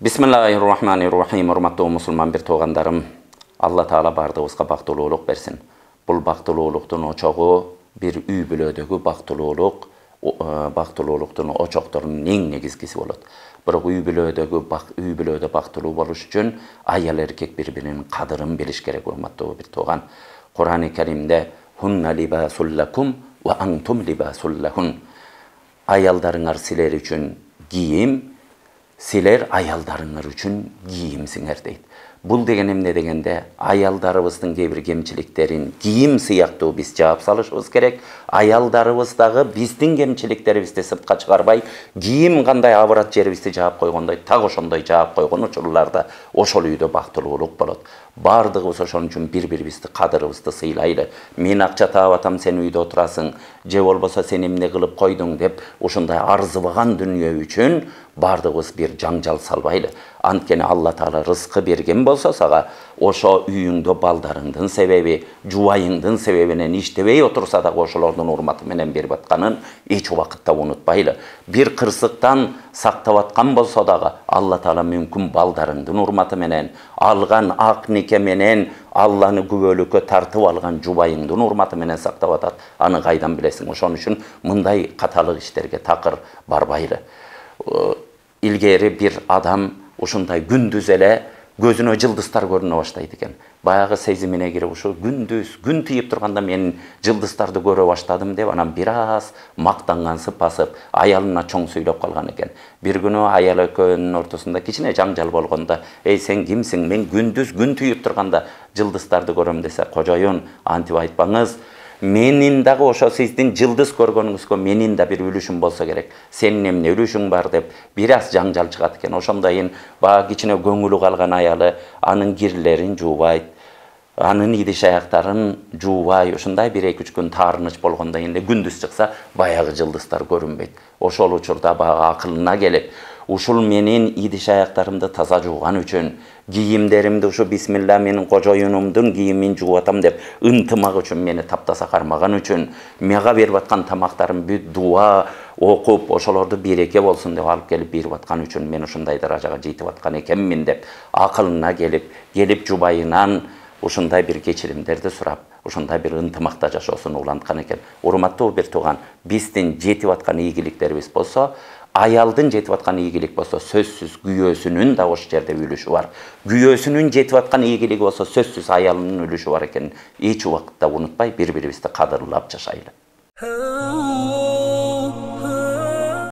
Bismillahirrahmanirrahim. Hurmatly musulman bir toğandarım. Allah Taala bardığımızga baktılуулuk bersin. Bul baktılуулukdun oçoğu bir üy bölödögü baktılуулuk, baktılуулukdun oçoqtorunun eң negizgisi bolat. Biroq üy bölödö baktılуу boluş üçün ayal erkek birbirinin kadırın biliş gerek hurmatly bir toğan. Kur'an-ı Kerimde hunna libasul lakum ve antum libasul lahun. Ayallarınlar siler üçün giyim, siler ayallarınlar üçün giyimsiңер deydi. Bul degenim ne degende ayallarыбыздың кейбір кемчиликтерин кийим сыяктуу биз жаап салышыбыз керек. Ayallarыбыздагы биздин кемчиликтерибизди сыртка чыгарбай, кийим кандай авырат жерибизди жаап койгондой, так ошондой жаап койгон учурларда ошол үйдө бактылуулук болот. Бардыгыбыз ошон үчүн бири-бирибизди кадырыбызды сыйлайлы. Мен акча таап атам, сен үйдө отурасың, же болбосо сен эмне кылып койдуң деп ушундай арзыбаган дүнүйө үчүн бардыгыбыз бир жаңжал салбайлы. Анткени Алла Таала рызкы берген болсо сага, ошо үйүңдө балдарыңдын себеби, жубайыңдын себебинен иштебей отурса да ошолордун урматы менен берип атканын эч убакытта унутпайлы. Бир кырсыктан сактап аткан болсо дагы Алла Таала мүмкүн балдарыңдын урматы менен, алган ак нике менен Алланы күбөлүккө тартып алган жубайыңдын урматы менен сактап атат. Аны кайдан билесиң? Ошон үчүн мындай каталык иштерге такыр барбайлы. Илгери бир адам ушундай күндүз эле көзүнө жылдыздар көрүнө баштайт экен. Баягы сезимине кирип ушу күндүз күн тийип турганда мен жылдыздарды көрө баштадым деп анан бир аз мактангансып басып аялына чоң сүйлөп калган экен. Бир күнү аял экөөнүн ортосунда кичине жаңжал болгондо, "Эй, сен кимсиң? Мен күндүз күн тийип турганда жылдыздарды көрөм" десе, "Кожоюн, антип айтпаңыз. Менин дагы ошо сиздин жылдыз көргөнүңүзгө менин да бир үлүшүм болсо керек. Сенин эмне үлүшүң бар" деп бир аз жаңжал чыгат экен. Ошондойын баа кичине көңүлү калган аялы анын кирлерин жуубайт, анын идиш аяктарын жуубай, ушундай бир 2-3 күн таарыныч болгондон кийин күндүз чыкса, баягы жылдыздар көрүнбөйт. Ошол учурда баа акылына келип, ушул менин идиш аяктарымды таза жууган үчүн, кийимдеримди ушу бисмилла менин кожоюнумдун кийимин жууп атам деп ынтымак үчүн, мени таптаса кармаган үчүн, мага берип аткан тамактарым бүт дуа окуп, ошолорду береке болсун деп алып келип берип аткан үчүн мен ушундай даражага жетип аткан экенмин деп акылына келип жубайынан ушундай бир кечиримдерди сурап, ушундай бир ынтымакта жашоосун уланткан экен. Урматтуу бир тууган, биздин жетип аткан ийгиликтерибиз болсо, аялдын жетип аткан ийгилик болсо, сөзсүз күйөөсүнүн да ошол жерде үлүшү бар. Күйөөсүнүн жетип аткан ийгилиги болсо, сөзсүз аялынын үлүшү бар экен. Эч убакытта унутпай, бири-бирибизди кадырлап жашайлы.